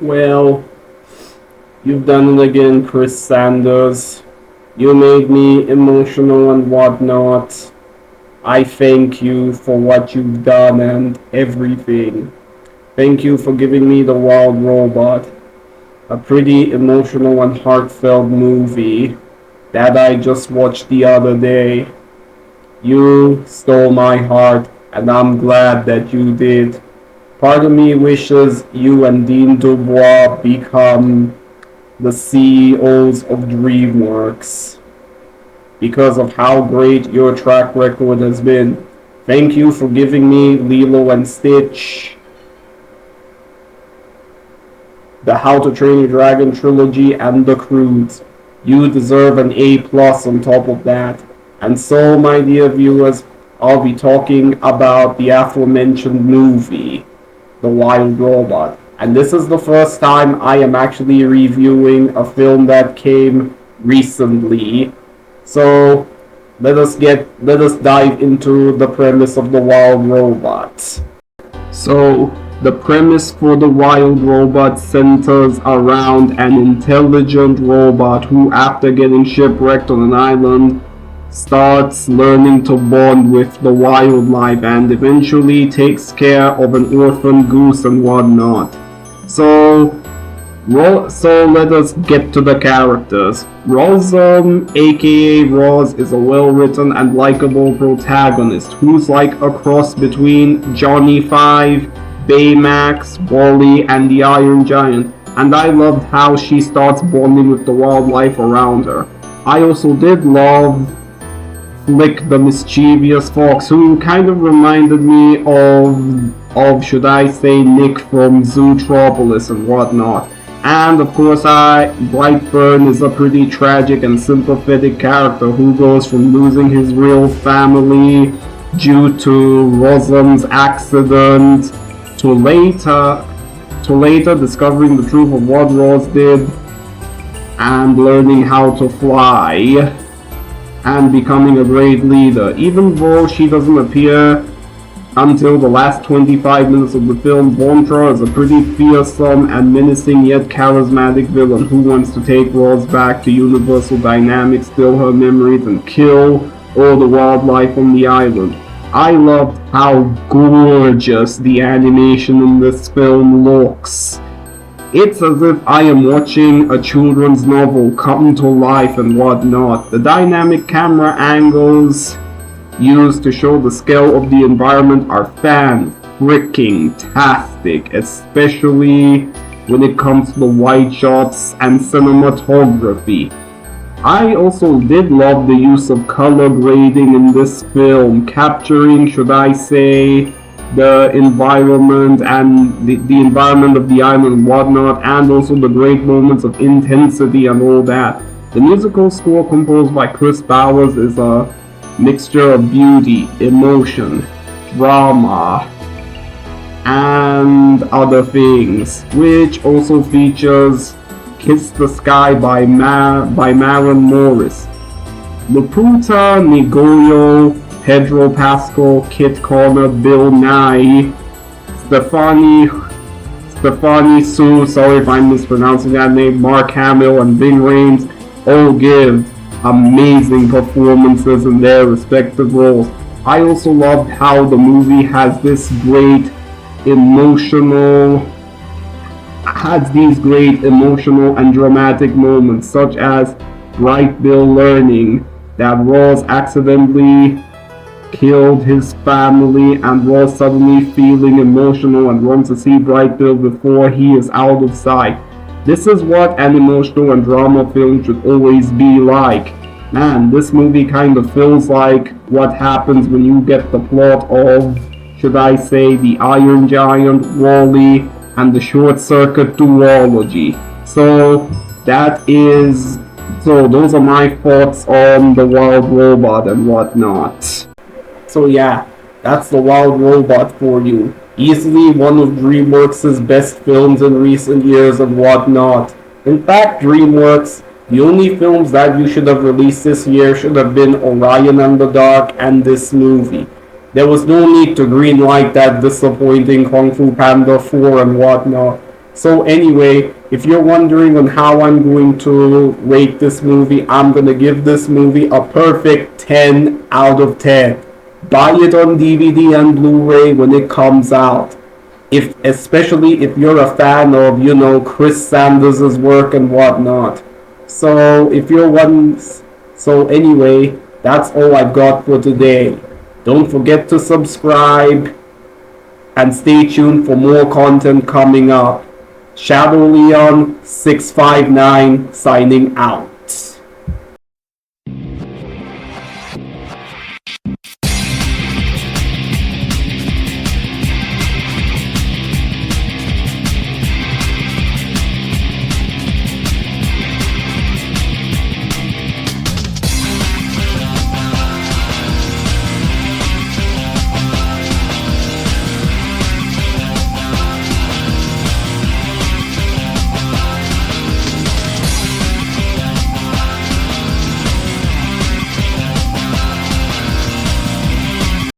Well, you've done it again, Chris Sanders. You made me emotional and whatnot. I thank you for what you've done and everything. Thank you for giving me The Wild Robot, a pretty emotional and heartfelt movie that I just watched the other day. You stole my heart, and I'm glad that you did. Part of me wishes you and Dean Dubois become the CEOs of DreamWorks because of how great your track record has been. Thank you for giving me Lilo and Stitch, the How to Train Your Dragon trilogy, and The Croods. You deserve an A plus on top of that. And so, my dear viewers, I'll be talking about the aforementioned movie, The Wild Robot. And this is the first time I am actually reviewing a film that came recently. So let us dive into the premise of The Wild Robot. So the premise for The Wild Robot centers around an intelligent robot who, after getting shipwrecked on an island, starts learning to bond with the wildlife and eventually takes care of an orphan goose and whatnot. So let us get to the characters. Roz, aka Roz, is a well-written and likable protagonist who's like a cross between Johnny Five, Baymax, Wally, and the Iron Giant, and I loved how she starts bonding with the wildlife around her. I also did love Flick the mischievous fox, who kind of reminded me of should I say, Nick from Zootropolis and whatnot. And of course, Brightburn is a pretty tragic and sympathetic character who goes from losing his real family due to Rosam's accident to later discovering the truth of what Roz did and learning how to fly and becoming a great leader. Even though she doesn't appear until the last 25 minutes of the film, Vontra is a pretty fearsome and menacing yet charismatic villain who wants to take Roz back to Universal Dynamics, steal her memories, and kill all the wildlife on the island. I loved how gorgeous the animation in this film looks. It's as if I am watching a children's novel come to life and whatnot. The dynamic camera angles used to show the scale of the environment are fan-freaking-tastic, especially when it comes to the wide shots and cinematography. I also did love the use of color grading in this film, capturing, should I say, the environment and the environment of the island and whatnot, and also the great moments of intensity and all that. The musical score composed by Chris Bowers is a mixture of beauty, emotion, drama, and other things, which also features Kiss the Sky by Maren Morris. Laputa, Nigoyo, Pedro Pascal, Kit Connor, Bill Nye, Stephanie Su, sorry if I'm mispronouncing that name, Mark Hamill, and Ving Rhames all give amazing performances in their respective roles. I also loved how the movie has these great emotional and dramatic moments, such as Bright Bill learning that Ross accidentally killed his family and Ross suddenly feeling emotional and runs to see Bright Bill before he is out of sight. This is what an emotional and drama film should always be like. Man, this movie kind of feels like what happens when you get the plot of, should I say, the Iron Giant, Wally, and the Short Circuit duology. So those are my thoughts on The Wild Robot and whatnot. So yeah, that's The Wild Robot for you. Easily one of DreamWorks' best films in recent years and whatnot. In fact, DreamWorks, the only films that you should have released this year should have been Orion and the Dark and this movie. There was no need to greenlight that disappointing Kung Fu Panda 4 and whatnot. So anyway, if you're wondering on how I'm going to rate this movie, I'm gonna give this movie a perfect 10 out of 10. Buy it on DVD and Blu-ray when it comes out. If especially if you're a fan of, Chris Sanders' work and whatnot. So if you're one so anyway, that's all I've got for today. Don't forget to subscribe and stay tuned for more content coming up. Shadow Leon 659 signing out.